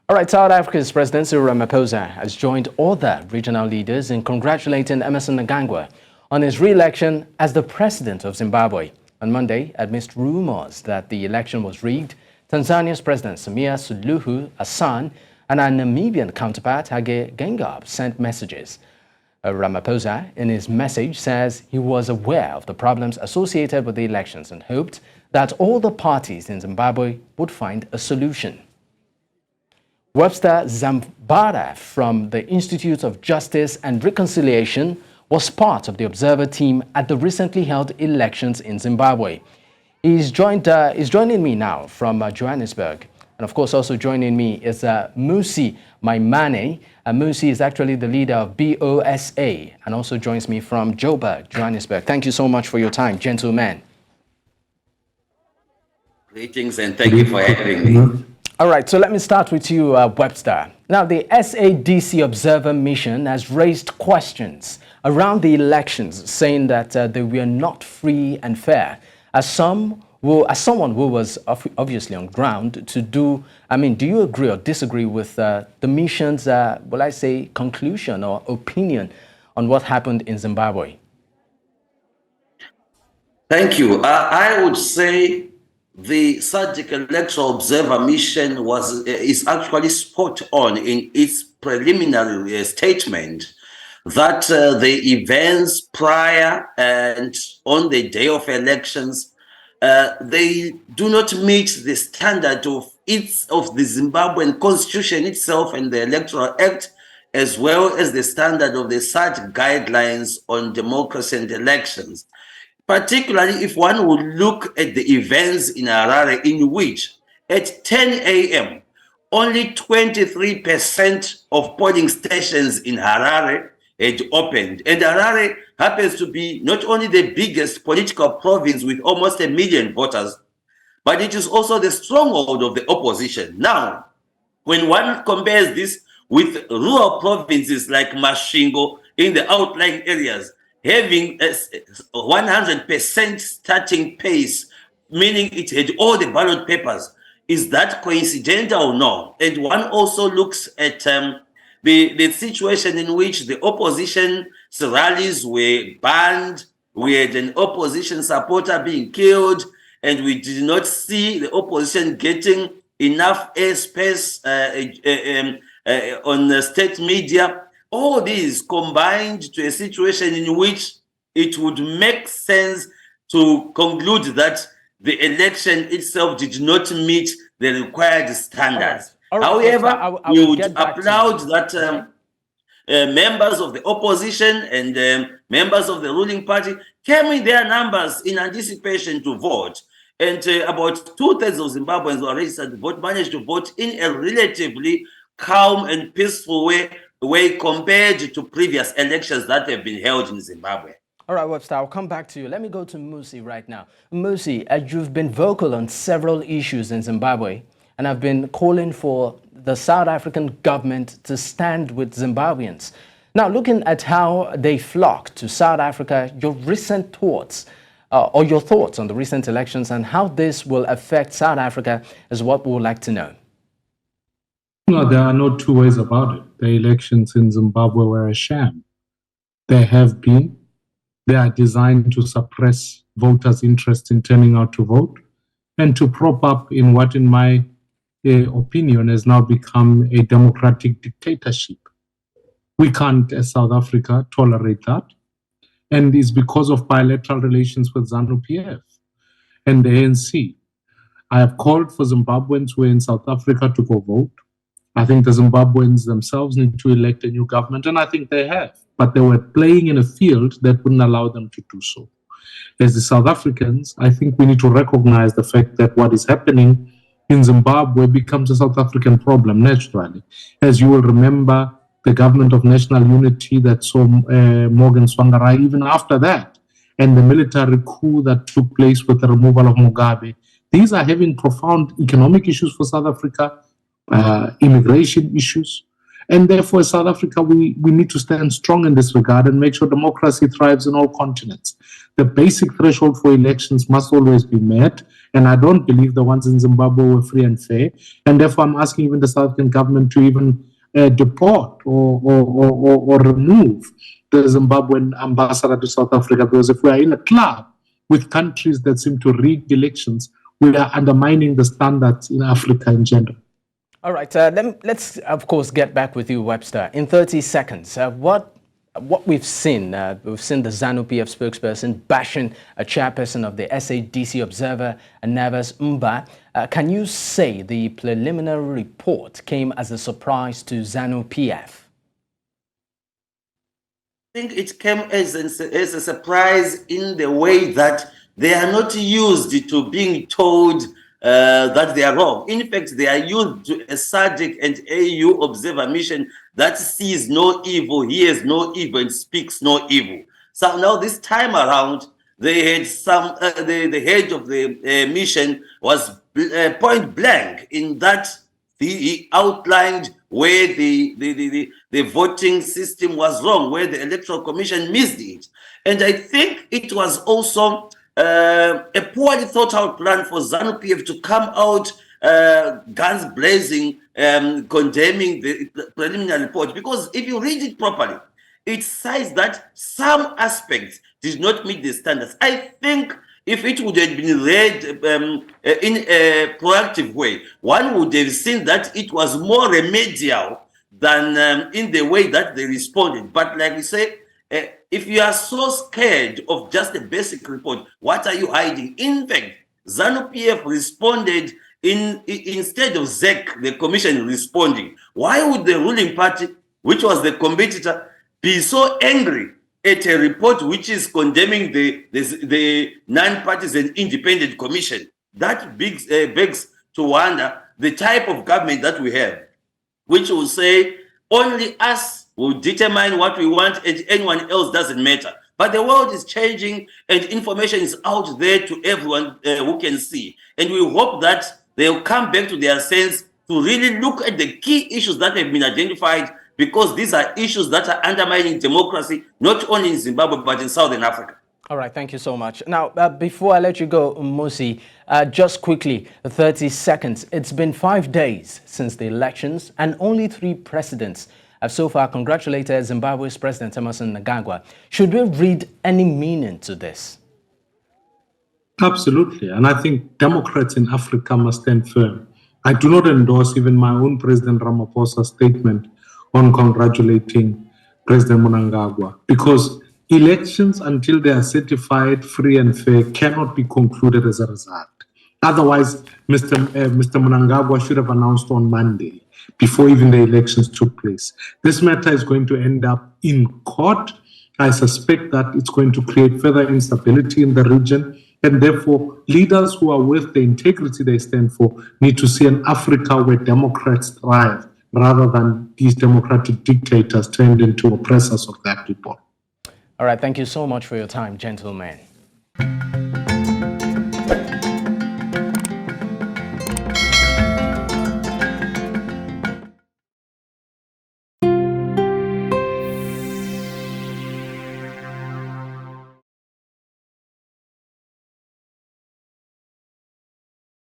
All right, South Africa's President Cyril Ramaphosa has joined other regional leaders in congratulating Emmerson Mnangagwa on his re-election as the president of Zimbabwe. On Monday, amidst rumors that the election was rigged, Tanzania's President Samia, Suluhu, Hassan, and our Namibian counterpart, Hage Geingob, sent messages. Ramaphosa, in his message, says he was aware of the problems associated with the elections and hoped that all the parties in Zimbabwe would find a solution. Webster Zambara from the Institute of Justice and Reconciliation was part of the observer team at the recently held elections in Zimbabwe. He's joining me now from Johannesburg. And of course, also joining me is Musi Maimane. Musi is actually the leader of BOSA and also joins me from Joburg, Johannesburg. Thank you so much for your time, gentlemen. Greetings and thank you for having me. All right, so let me start with you, Webster. Now, the SADC Observer Mission has raised questions around the elections, saying that they were not free and fair. As someone who was obviously on ground to do, do you agree or disagree with the mission's, conclusion or opinion on what happened in Zimbabwe? Thank you. I would say the SADC Electoral Observer Mission is actually spot on in its preliminary statement that the events prior and on the day of elections, they do not meet the standard of the Zimbabwean constitution itself and the Electoral Act, as well as the standard of the SADC guidelines on democracy and elections. Particularly if one would look at the events in Harare, in which at 10 a.m., only 23% of polling stations in Harare had opened. And Harare happens to be not only the biggest political province with almost 1 million voters, but it is also the stronghold of the opposition. Now, when one compares this with rural provinces like Masvingo in the outlying areas, having a 100% starting pace, meaning it had all the ballot papers, is that coincidental or no? And one also looks at the situation in which the opposition rallies were banned, we had an opposition supporter being killed, and we did not see the opposition getting enough airspace on the state media. All these combined to a situation in which it would make sense to conclude that the election itself did not meet the required standards. All right. However, we would applaud that members of the opposition and members of the ruling party came in their numbers in anticipation to vote. And about 2/3 of Zimbabweans who are registered to vote managed to vote in a relatively calm and peaceful way compared to previous elections that have been held in Zimbabwe. All right, Webster, I'll come back to you. Let me go to Musi right now. Musi, you've been vocal on several issues in Zimbabwe, and I've been calling for the South African government to stand with Zimbabweans. Now, looking at how they flock to South Africa, your recent thoughts, or your thoughts on the recent elections and how this will affect South Africa is what we would like to know. No, there are no two ways about it. The elections in Zimbabwe were a sham. They have been. They are designed to suppress voters' interest in turning out to vote and to prop up in what, in my opinion, has now become a democratic dictatorship. We can't, as South Africa, tolerate that. And it's because of bilateral relations with ZANU-PF and the ANC. I have called for Zimbabweans who are in South Africa to go vote. I think the Zimbabweans themselves need to elect a new government, and I think they have. But they were playing in a field that wouldn't allow them to do so. As the South Africans, I think we need to recognize the fact that what is happening in Zimbabwe becomes a South African problem, naturally. As you will remember, the government of national unity that saw Morgan Tsvangirai even after that, and the military coup that took place with the removal of Mugabe. These are having profound economic issues for South Africa, immigration issues. And therefore, South Africa, we need to stand strong in this regard and make sure democracy thrives in all continents. the basic threshold for elections must always be met. And I don't believe the ones in Zimbabwe were free and fair. And therefore, I'm asking even the South African government to even deport or remove the Zimbabwean ambassador to South Africa. Because if we are in a club with countries that seem to rig elections, we are undermining the standards in Africa in general. All right, let's, of course, get back with you, Webster. In 30 seconds, what we've seen the ZANU-PF spokesperson bashing a chairperson of the SADC Observer, Navas Mba. Can you say the preliminary report came as a surprise to ZANU-PF? I think it came as a surprise in the way that they are not used to being told that they are wrong. In fact, they are used to a SADC and AU observer mission that sees no evil, hears no evil, and speaks no evil. So now this time around, they had some, the head of the mission was point blank in that he outlined where the voting system was wrong, where the Electoral Commission missed it. And I think it was also a poorly thought out plan for ZANU-PF to come out guns blazing, condemning the preliminary report. Because if you read it properly, it says that some aspects did not meet the standards. I think if it would have been read in a proactive way, one would have seen that it was more remedial than in the way that they responded. But like we say, if you are so scared of just a basic report, what are you hiding? In fact, ZANU-PF responded instead of ZEC, the commission responding. Why would the ruling party, which was the competitor, be so angry at a report which is condemning the non-partisan independent commission? That begs to wonder the type of government that we have, which will say only us will determine what we want and anyone else doesn't matter. But the world is changing and information is out there to everyone who can see. And we hope that they'll come back to their sense to really look at the key issues that have been identified, because these are issues that are undermining democracy, not only in Zimbabwe, but in Southern Africa. All right, thank you so much. Now, before I let you go, Musi, just quickly, 30 seconds. It's been 5 days since the elections, and only 3 presidents have so far congratulated Zimbabwe's President Emmerson Mnangagwa. Should we read any meaning to this? Absolutely, and I think Democrats in Africa must stand firm. I do not endorse even my own President Ramaphosa's statement on congratulating President Mnangagwa, because elections, until they are certified free and fair, cannot be concluded as a result. Otherwise, Mr. Mnangagwa should have announced on Monday, before even the elections took place. This matter is going to end up in court. I suspect that it's going to create further instability in the region, and therefore leaders who are worth the integrity they stand for need to see an Africa where Democrats thrive, rather than these democratic dictators turned into oppressors of their people. All right, thank you so much for your time, gentlemen.